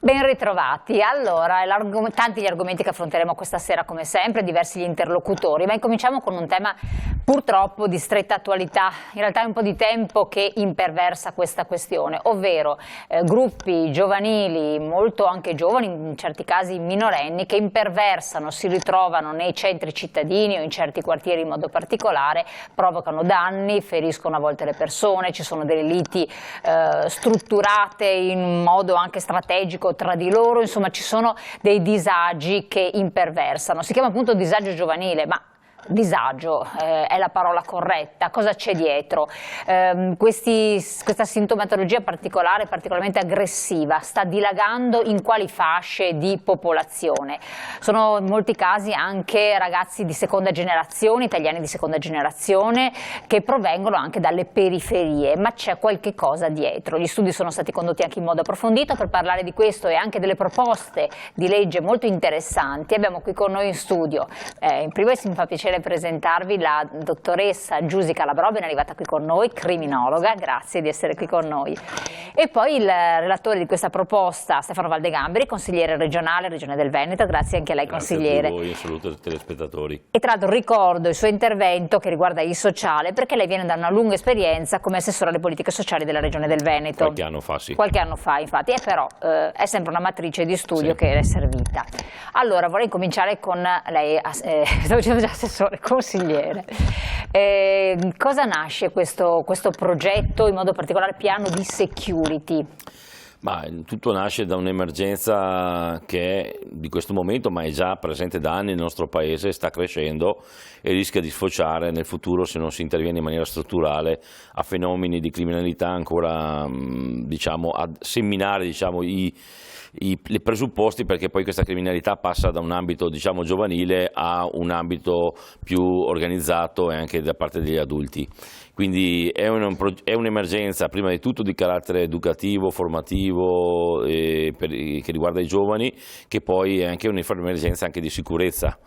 Ben ritrovati. Allora, tanti gli argomenti che affronteremo questa sera come sempre, diversi gli interlocutori, ma incominciamo con un tema purtroppo di stretta attualità, in realtà è un po' di tempo che imperversa questa questione, ovvero gruppi giovanili, molto anche giovani, in certi casi minorenni, che imperversano, si ritrovano nei centri cittadini o in certi quartieri in modo particolare, provocano danni, feriscono a volte le persone, ci sono delle liti strutturate in modo anche strategico tra di loro, insomma ci sono dei disagi che imperversano. Si chiama appunto disagio giovanile, ma disagio è la parola corretta, cosa c'è dietro? Questa sintomatologia particolarmente aggressiva sta dilagando in quali fasce di popolazione? Sono in molti casi anche ragazzi di seconda generazione, italiani di seconda generazione, che provengono anche dalle periferie, ma c'è qualche cosa dietro. Gli studi sono stati condotti anche in modo approfondito. Per parlare di questo e anche delle proposte di legge molto interessanti abbiamo qui con noi in studio, in primis mi fa piacere presentarvi la dottoressa Giusy Calabrò, ben arrivata qui con noi, criminologa, grazie di essere qui con noi. E poi il relatore di questa proposta, Stefano Valdegamberi, consigliere regionale, Regione del Veneto, grazie anche a lei consigliere. Grazie a voi, un saluto ai telespettatori. E tra l'altro ricordo il suo intervento che riguarda il sociale, perché lei viene da una lunga esperienza come assessore alle politiche sociali della Regione del Veneto. Qualche anno fa, sì. Qualche anno fa, infatti, e però è sempre una matrice di studio che è servita. Allora, vorrei cominciare con lei, stavo dicendo già assessore, consigliere. Cosa nasce questo progetto, in modo particolare piano di security? Ma tutto nasce da un'emergenza che è di questo momento, ma è già presente da anni nel nostro paese, sta crescendo e rischia di sfociare nel futuro, se non si interviene in maniera strutturale, a fenomeni di criminalità ancora, diciamo, a seminare, diciamo, i presupposti perché poi questa criminalità passa da un ambito, diciamo, giovanile a un ambito più organizzato e anche da parte degli adulti. Quindi è un'emergenza prima di tutto di carattere educativo, formativo, che riguarda i giovani, che poi è anche un'emergenza anche di sicurezza.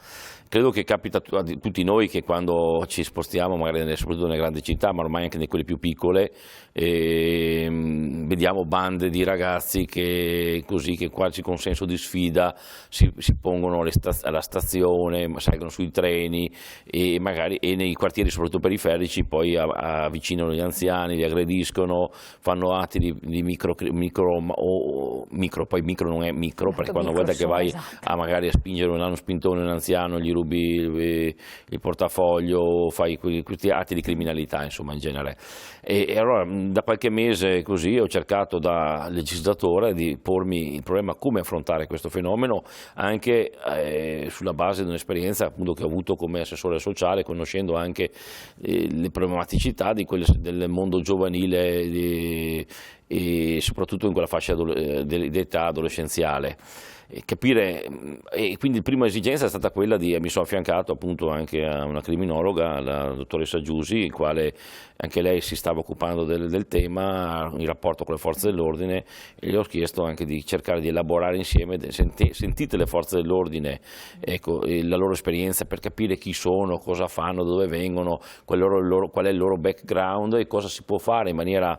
Credo che capita a tutti noi che quando ci spostiamo, magari soprattutto nelle grandi città, ma ormai anche in quelle più piccole, vediamo bande di ragazzi che quasi con senso di sfida si pongono alla stazione, salgono sui treni e nei quartieri soprattutto periferici poi avvicinano gli anziani, li aggrediscono, fanno atti di micro, poi micro non è micro, perché quando guarda che vai magari a spingere un spintone un anziano, gli rubi il portafoglio, fai questi atti di criminalità, insomma, in genere. E allora da qualche mese così ho cercato da legislatore di pormi il problema come affrontare questo fenomeno, anche sulla base di un'esperienza appunto che ho avuto come assessore sociale, conoscendo anche le problematicità del mondo giovanile e soprattutto in quella fascia d'età adolescenziale. Capire, e quindi la prima esigenza è stata quella mi sono affiancato appunto anche a una criminologa, la dottoressa Giusy, il quale anche lei si stava occupando del tema in rapporto con le forze dell'ordine, e le ho chiesto anche di cercare di elaborare insieme, sentite le forze dell'ordine, ecco, la loro esperienza per capire chi sono, cosa fanno, dove vengono, qual è il loro background e cosa si può fare in maniera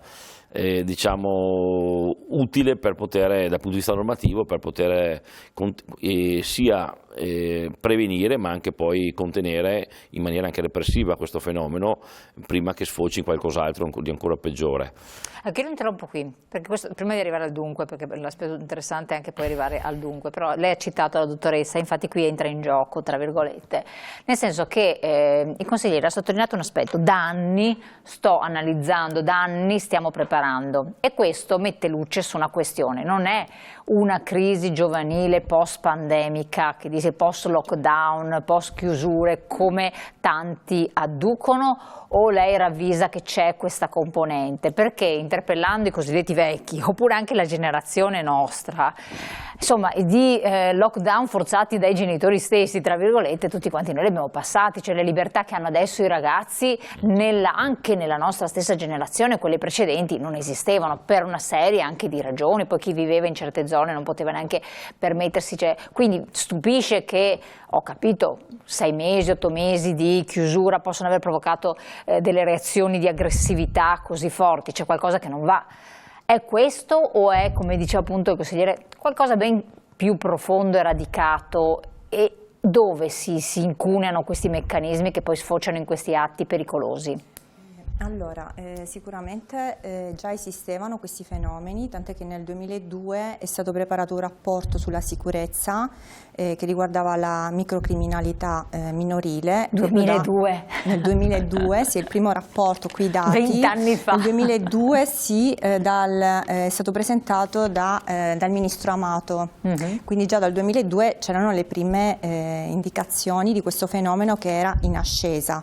diciamo utile per poter, dal punto di vista normativo, per poter sia prevenire ma anche poi contenere in maniera anche repressiva questo fenomeno prima che sfoci in qualcos'altro di ancora peggiore. Anche io lo interrompo qui, perché prima di arrivare al dunque, perché l'aspetto interessante è anche poi arrivare al dunque, però lei ha citato la dottoressa, infatti qui entra in gioco, tra virgolette, nel senso che il consigliere ha sottolineato un aspetto: da anni sto analizzando, da anni stiamo preparando, e questo mette luce su una questione, non è una crisi giovanile post-pandemica, che dice post-lockdown, post-chiusure, come tanti adducono, o lei ravvisa che c'è questa componente? Perché interpellando i cosiddetti vecchi, oppure anche la generazione nostra, insomma, di lockdown forzati dai genitori stessi, tra virgolette, tutti quanti noi li abbiamo passati, cioè le libertà che hanno adesso i ragazzi anche nella nostra stessa generazione, quelle precedenti, non esistevano per una serie anche di ragioni, poi chi viveva in certe zone non poteva neanche permettersi, cioè, quindi stupisce che, ho capito, 6 mesi, 8 mesi di chiusura possono aver provocato delle reazioni di aggressività così forti, c'è qualcosa che non va. È questo o è, come dice appunto il consigliere, qualcosa ben più profondo e radicato, e dove si incuneano questi meccanismi che poi sfociano in questi atti pericolosi? Allora, sicuramente già esistevano questi fenomeni, tant'è che nel 2002 è stato preparato un rapporto sulla sicurezza che riguardava la microcriminalità minorile. 2002? Nel 2002, sì, il primo rapporto, qui i dati. 20 anni fa. Nel 2002 sì, è stato presentato dal ministro Amato, quindi già dal 2002 c'erano le prime indicazioni di questo fenomeno che era in ascesa.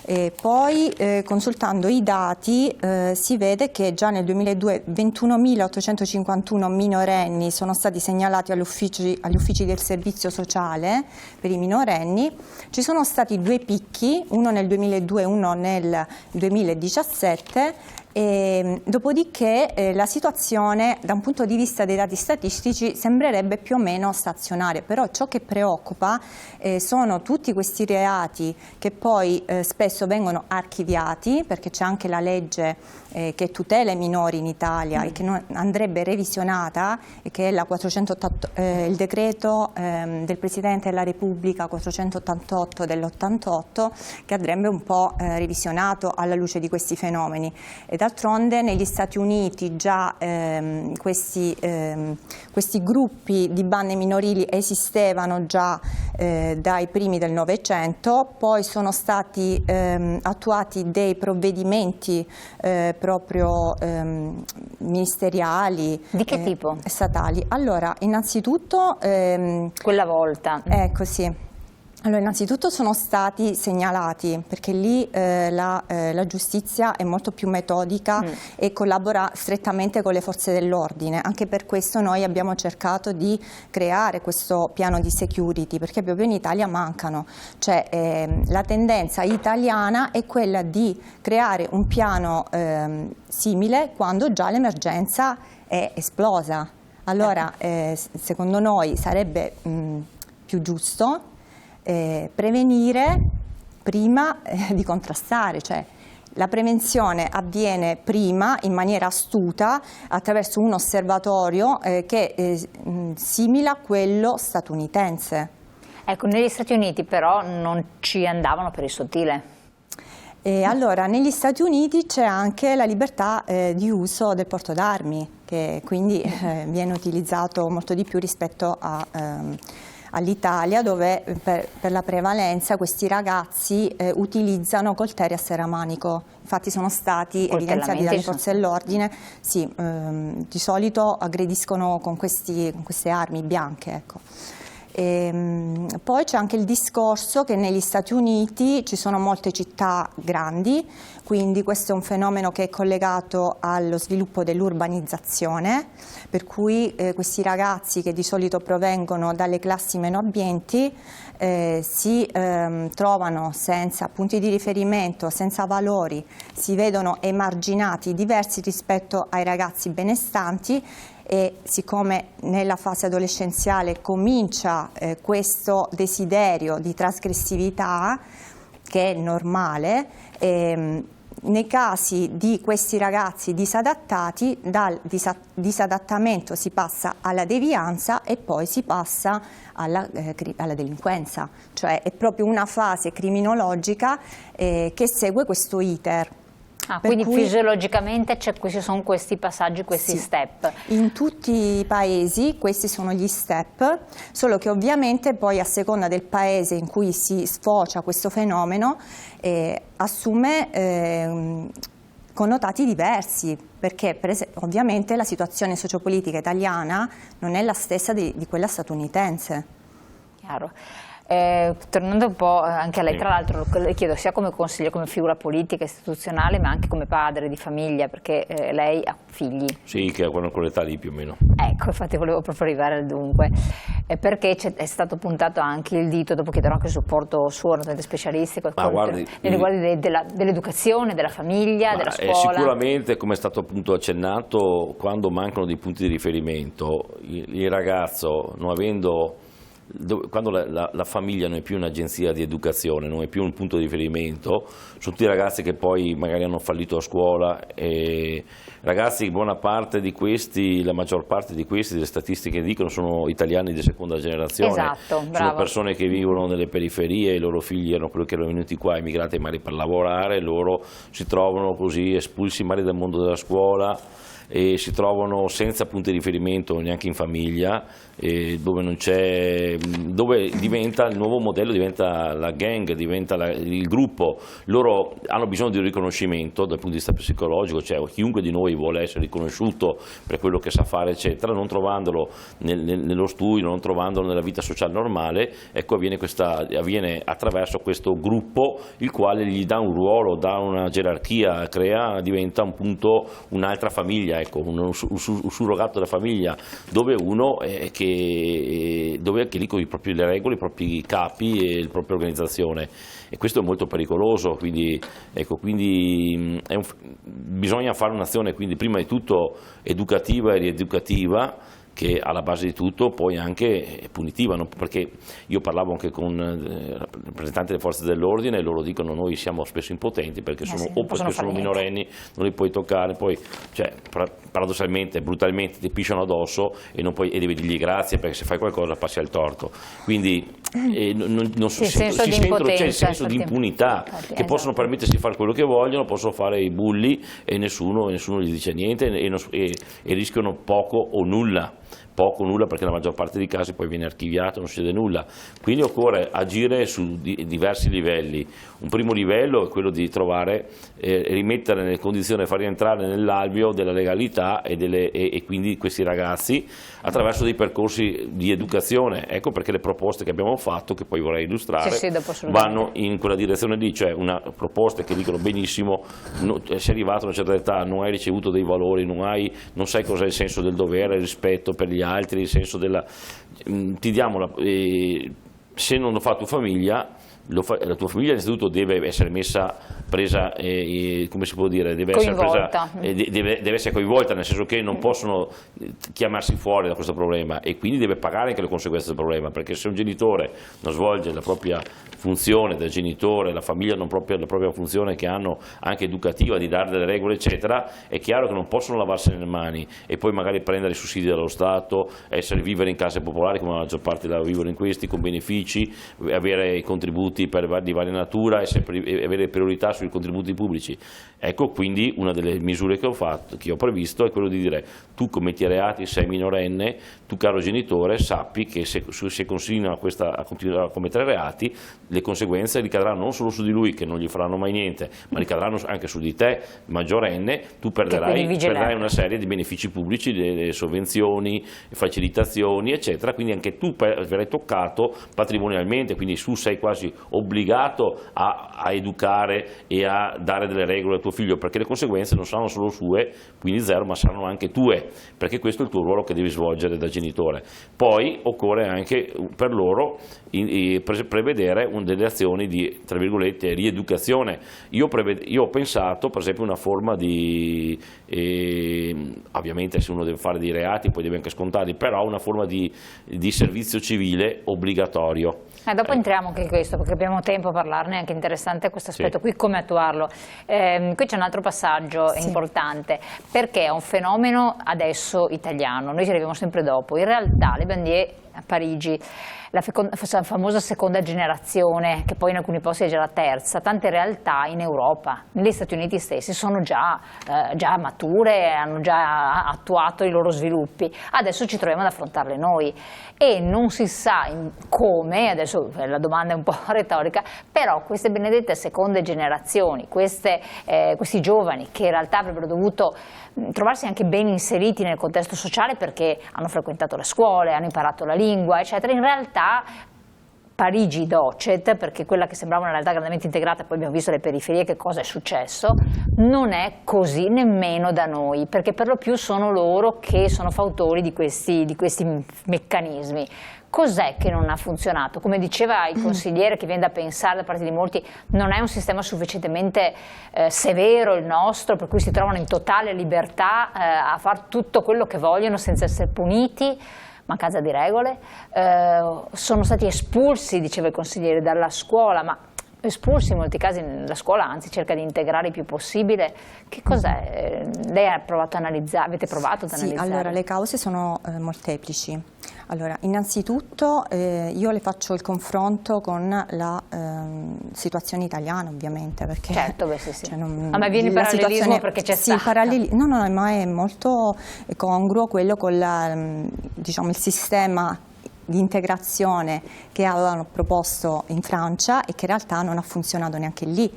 E poi consultando i dati si vede che già nel 2002 21.851 minorenni sono stati segnalati agli uffici del servizio sociale per i minorenni. Ci sono stati 2 picchi, uno nel 2002 e uno nel 2017. E dopodiché la situazione da un punto di vista dei dati statistici sembrerebbe più o meno stazionaria, però ciò che preoccupa sono tutti questi reati che poi spesso vengono archiviati, perché c'è anche la legge che tutela i minori in Italia e che andrebbe revisionata, e che è la 488, il decreto del Presidente della Repubblica 488 dell'88, che andrebbe un po' revisionato alla luce di questi fenomeni. E d'altronde negli Stati Uniti già questi gruppi di bande minorili esistevano già dai primi del Novecento, poi sono stati attuati dei provvedimenti proprio ministeriali. Di che tipo? Statali. Allora, innanzitutto quella volta. Ecco, sì. Allora, innanzitutto sono stati segnalati, perché lì la giustizia è molto più metodica e collabora strettamente con le forze dell'ordine. Anche per questo noi abbiamo cercato di creare questo piano di security, perché proprio in Italia mancano. Cioè, la tendenza italiana è quella di creare un piano simile quando già l'emergenza è esplosa. Allora, secondo noi sarebbe più giusto prevenire prima di contrastare, cioè la prevenzione avviene prima in maniera astuta attraverso un osservatorio che è simile a quello statunitense. Ecco, negli Stati Uniti però non ci andavano per il sottile. Allora, negli Stati Uniti c'è anche la libertà di uso del porto d'armi, che quindi viene utilizzato molto di più rispetto all'Italia, dove per la prevalenza questi ragazzi utilizzano coltelli a serramanico. Infatti sono stati evidenziati dalle forze dell'ordine, sì, di solito aggrediscono con queste armi bianche, ecco. Poi c'è anche il discorso che negli Stati Uniti ci sono molte città grandi, quindi questo è un fenomeno che è collegato allo sviluppo dell'urbanizzazione, per cui questi ragazzi che di solito provengono dalle classi meno abbienti si trovano senza punti di riferimento, senza valori, si vedono emarginati, diversi rispetto ai ragazzi benestanti. E siccome nella fase adolescenziale comincia questo desiderio di trasgressività, che è normale, nei casi di questi ragazzi disadattati, dal disadattamento si passa alla devianza e poi si passa alla delinquenza, cioè è proprio una fase criminologica che segue questo iter. Quindi fisiologicamente ci sono questi passaggi, questi step. In tutti i paesi questi sono gli step, solo che ovviamente poi a seconda del paese in cui si sfocia questo fenomeno assume connotati diversi, perché ovviamente la situazione sociopolitica italiana non è la stessa di quella statunitense. Chiaro. Tornando un po' anche a lei, tra l'altro le chiedo sia come consigliere, come figura politica, istituzionale, ma anche come padre di famiglia, perché lei ha figli. Sì, che hanno quell'età lì più o meno. Ecco, infatti volevo proprio arrivare al dunque, perché è stato puntato anche il dito, dopo chiederò anche il supporto suo, naturalmente specialistico, nei riguardi dell'educazione, della famiglia, della scuola. Sicuramente, come è stato appunto accennato, quando mancano dei punti di riferimento, il ragazzo, non avendo quando la famiglia non è più un'agenzia di educazione, non è più un punto di riferimento, sono tutti ragazzi che poi magari hanno fallito a scuola, e ragazzi, buona parte di questi, la maggior parte di questi, le statistiche dicono, sono italiani di seconda generazione. Esatto, bravo. Sono persone che vivono nelle periferie, i loro figli erano quelli che erano venuti qua immigrati magari per lavorare, loro si trovano così espulsi magari dal mondo della scuola e si trovano senza punti di riferimento neanche in famiglia, dove non c'è, dove diventa il nuovo modello, diventa la gang, diventa il gruppo. Loro hanno bisogno di un riconoscimento dal punto di vista psicologico, cioè chiunque di noi vuole essere riconosciuto per quello che sa fare eccetera, non trovandolo nello studio, non trovandolo nella vita sociale normale, ecco avviene attraverso questo gruppo, il quale gli dà un ruolo, dà una gerarchia, diventa un punto, un'altra famiglia, ecco, un surrogato della famiglia, dove uno dove anche lì con le regole, i propri capi e la propria organizzazione, e questo è molto pericoloso, quindi, ecco, bisogna fare un'azione quindi prima di tutto educativa e rieducativa, che alla base di tutto poi anche punitiva, no? Perché io parlavo anche con rappresentanti delle forze dell'ordine e loro dicono noi siamo spesso impotenti perché perché sono minorenni, non li puoi toccare, poi cioè, paradossalmente, brutalmente ti pisciano addosso e devi dirgli grazie perché se fai qualcosa passi al torto, quindi c'è il senso di impunità, che possono permettersi di fare quello che vogliono, possono fare i bulli e nessuno gli dice niente e rischiano poco o nulla, perché la maggior parte dei casi poi viene archiviato, non succede nulla. Quindi occorre agire su diversi livelli. Un primo livello è quello di trovare rimettere nelle condizioni di far rientrare nell'alveo della legalità e quindi questi ragazzi attraverso dei percorsi di educazione. Ecco perché le proposte che abbiamo fatto, che poi vorrei illustrare, vanno in quella direzione lì, cioè proposte che dicono benissimo, sei arrivato a una certa età, non hai ricevuto dei valori, non sai cos'è il senso del dovere, il rispetto per gli altri, il senso ti diamo se non lo fa tua famiglia, la tua famiglia innanzitutto deve essere presa, come si può dire, deve essere coinvolta, nel senso che non possono chiamarsi fuori da questo problema, e quindi deve pagare anche le conseguenze del problema, perché se un genitore non svolge la propria funzione da genitore, la famiglia non proprio la propria funzione che hanno anche educativa di dare delle regole eccetera, è chiaro che non possono lavarsene le mani e poi magari prendere i sussidi dallo Stato, vivere in case popolari come la maggior parte la vivono in questi, con benefici, avere i contributi di varia natura e avere priorità sui contributi pubblici. Ecco quindi una delle misure che ho previsto è quello di dire: tu commetti reati, sei minorenne, tu caro genitore sappi che se continua a continuare a commettere reati, le conseguenze ricadranno non solo su di lui, che non gli faranno mai niente, ma ricadranno anche su di te maggiorenne, tu perderai una serie di benefici pubblici, delle sovvenzioni, facilitazioni eccetera, quindi anche tu verrai toccato patrimonialmente, quindi tu sei quasi obbligato a educare e a dare delle regole al tuo figlio, perché le conseguenze non saranno solo sue, quindi zero, ma saranno anche tue, perché questo è il tuo ruolo che devi svolgere da genitore. Poi occorre anche per loro prevedere delle azioni di, tra virgolette, rieducazione. Io ho pensato per esempio una forma di, ovviamente se uno deve fare dei reati poi deve anche scontarli, però una forma di servizio civile obbligatorio. Dopo entriamo anche in questo, perché abbiamo tempo a parlarne, è anche interessante questo aspetto qui, come attuarlo. Qui c'è un altro passaggio importante, perché è un fenomeno adesso italiano, noi ci arriviamo sempre dopo. In realtà le bandiere a Parigi, la famosa seconda generazione, che poi in alcuni posti è già la terza, tante realtà in Europa, negli Stati Uniti stessi, sono già mature, hanno già attuato i loro sviluppi. Adesso ci troviamo ad affrontarle noi e non si sa come, adesso la domanda è un po' retorica, però queste benedette seconde generazioni, questi giovani che in realtà avrebbero dovuto trovarsi anche ben inseriti nel contesto sociale perché hanno frequentato le scuole, hanno imparato la lingua, eccetera, in realtà Parigi docet, perché quella che sembrava una realtà grandemente integrata, poi abbiamo visto le periferie che cosa è successo, non è così nemmeno da noi, perché per lo più sono loro che sono fautori di questi meccanismi. Cos'è che non ha funzionato? Come diceva il consigliere, che viene da pensare da parte di molti, non è un sistema sufficientemente severo il nostro, per cui si trovano in totale libertà a fare tutto quello che vogliono senza essere puniti. mancanza di regole, sono stati espulsi, diceva il consigliere, dalla scuola, ma espulsi in molti casi la scuola anzi cerca di integrare il più possibile. Che cos'è? Lei ha provato a analizzare, avete provato ad analizzare? Sì, allora le cause sono molteplici. Allora, innanzitutto io le faccio il confronto con la situazione italiana, ovviamente, perché certo, beh, sì, sì. Cioè, a me viene il parallelismo perché c'è sì, no, ma è molto congruo quello con diciamo, il sistema di integrazione che avevano proposto in Francia e che in realtà non ha funzionato neanche lì.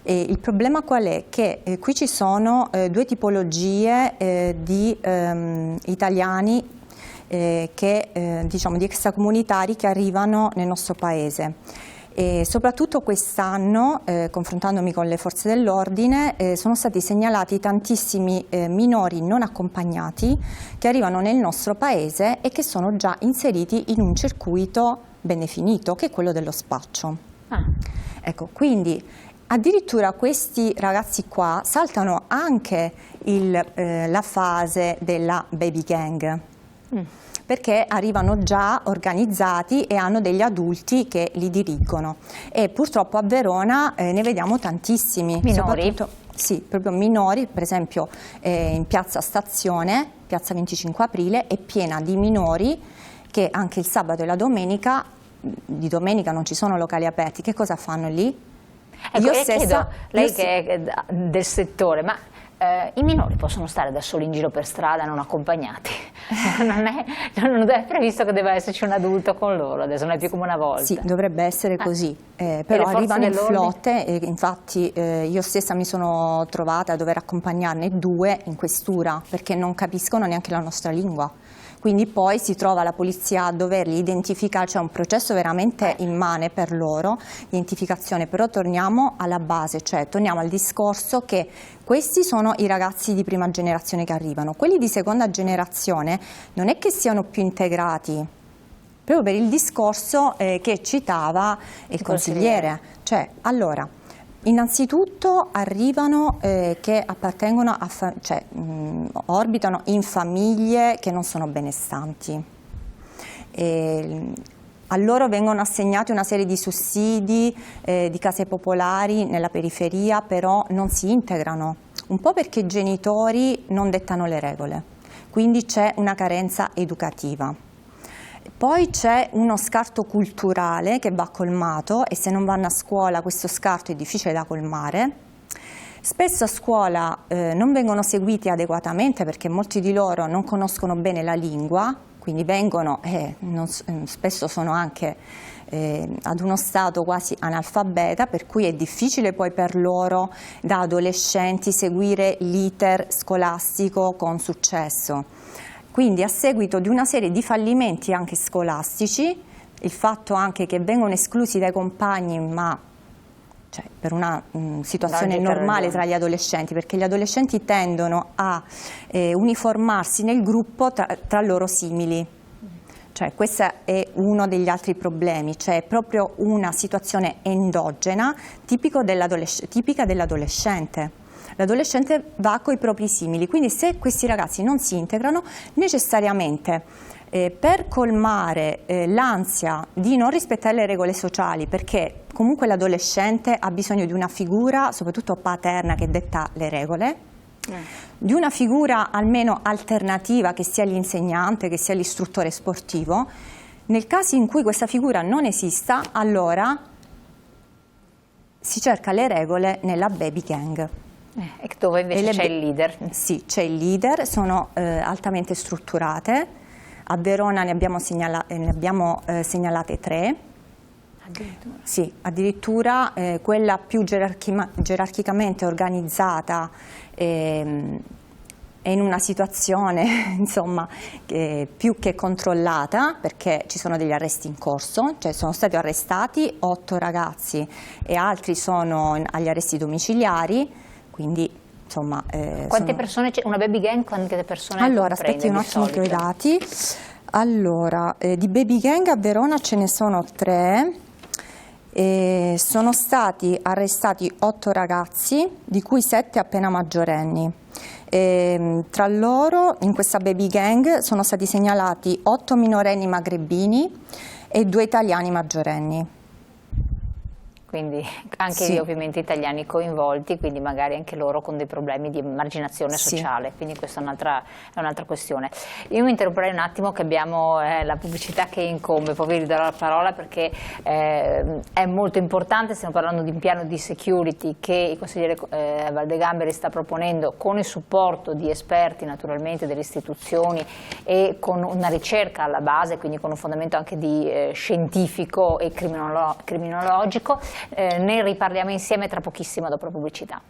E il problema qual è? Che qui ci sono due tipologie di italiani diciamo di extracomunitari che arrivano nel nostro paese. E soprattutto quest'anno, confrontandomi con le forze dell'ordine, sono stati segnalati tantissimi minori non accompagnati che arrivano nel nostro paese e che sono già inseriti in un circuito ben definito, che è quello dello spaccio. Ecco, quindi addirittura questi ragazzi qua saltano anche la fase della baby gang. Perché arrivano già organizzati e hanno degli adulti che li dirigono, e purtroppo a Verona ne vediamo tantissimi. Minori? Sì, proprio minori, per esempio in piazza Stazione, piazza 25 aprile, è piena di minori che anche il sabato e la domenica, di domenica non ci sono locali aperti, che cosa fanno lì? Ecco, io chiedo, lei che è del settore, ma i minori possono stare da soli in giro per strada non accompagnati? Non è previsto che debba esserci un adulto con loro, adesso non è più come una volta. Sì, dovrebbe essere così, però arrivano in flotte, infatti io stessa mi sono trovata a dover accompagnarne 2 in questura perché non capiscono neanche la nostra lingua. Quindi poi si trova la polizia a doverli identificare, cioè un processo veramente immane per loro, identificazione, però torniamo alla base, cioè torniamo al discorso che questi sono i ragazzi di prima generazione che arrivano, quelli di seconda generazione non è che siano più integrati, proprio per il discorso che citava il consigliere, cioè allora innanzitutto arrivano che appartengono orbitano in famiglie che non sono benestanti. A loro vengono assegnati una serie di sussidi, di case popolari nella periferia, però non si integrano, un po' perché i genitori non dettano le regole, quindi c'è una carenza educativa. Poi c'è uno scarto culturale che va colmato, e se non vanno a scuola questo scarto è difficile da colmare. Spesso a scuola non vengono seguiti adeguatamente perché molti di loro non conoscono bene la lingua, quindi vengono spesso sono anche ad uno stato quasi analfabeta, per cui è difficile poi per loro da adolescenti seguire l'iter scolastico con successo. Quindi a seguito di una serie di fallimenti anche scolastici, il fatto anche che vengono esclusi dai compagni, ma per una situazione normale tra gli adolescenti, perché gli adolescenti tendono a uniformarsi nel gruppo tra loro simili. Cioè, questo è uno degli altri problemi, cioè è proprio una situazione endogena tipica dell'adolescente. L'adolescente va coi propri simili, quindi se questi ragazzi non si integrano, necessariamente per colmare l'ansia di non rispettare le regole sociali, perché comunque l'adolescente ha bisogno di una figura, soprattutto paterna, che detta le regole, di una figura almeno alternativa, che sia l'insegnante, che sia l'istruttore sportivo. Nel caso in cui questa figura non esista, allora si cerca le regole nella baby gang. E dove invece c'è il leader? Sì, c'è il leader, sono altamente strutturate. A Verona ne abbiamo segnalate 3. Addirittura? Sì, addirittura quella più gerarchicamente organizzata è in una situazione insomma più che controllata, perché ci sono degli arresti in corso, cioè sono stati arrestati 8 ragazzi e altri sono agli arresti domiciliari. Quindi, insomma, quante persone c'è? Una baby gang, quante persone? Allora, aspetti un attimo che ho i dati. Allora, di baby gang a Verona ce ne sono 3. Sono stati arrestati 8 ragazzi, di cui 7 appena maggiorenni. Tra loro in questa baby gang sono stati segnalati 8 minorenni magrebini e 2 italiani maggiorenni. Quindi anche Sì. ovviamente italiani coinvolti, quindi magari anche loro con dei problemi di emarginazione Sì. sociale, quindi questa è un'altra questione. Io mi interromperei un attimo che abbiamo la pubblicità che incombe, poi vi ridò la parola perché è molto importante, stiamo parlando di un piano di security che il consigliere Valdegamberi sta proponendo con il supporto di esperti naturalmente delle istituzioni e con una ricerca alla base, quindi con un fondamento anche di scientifico e criminologico. Ne riparliamo insieme tra pochissimo dopo la pubblicità.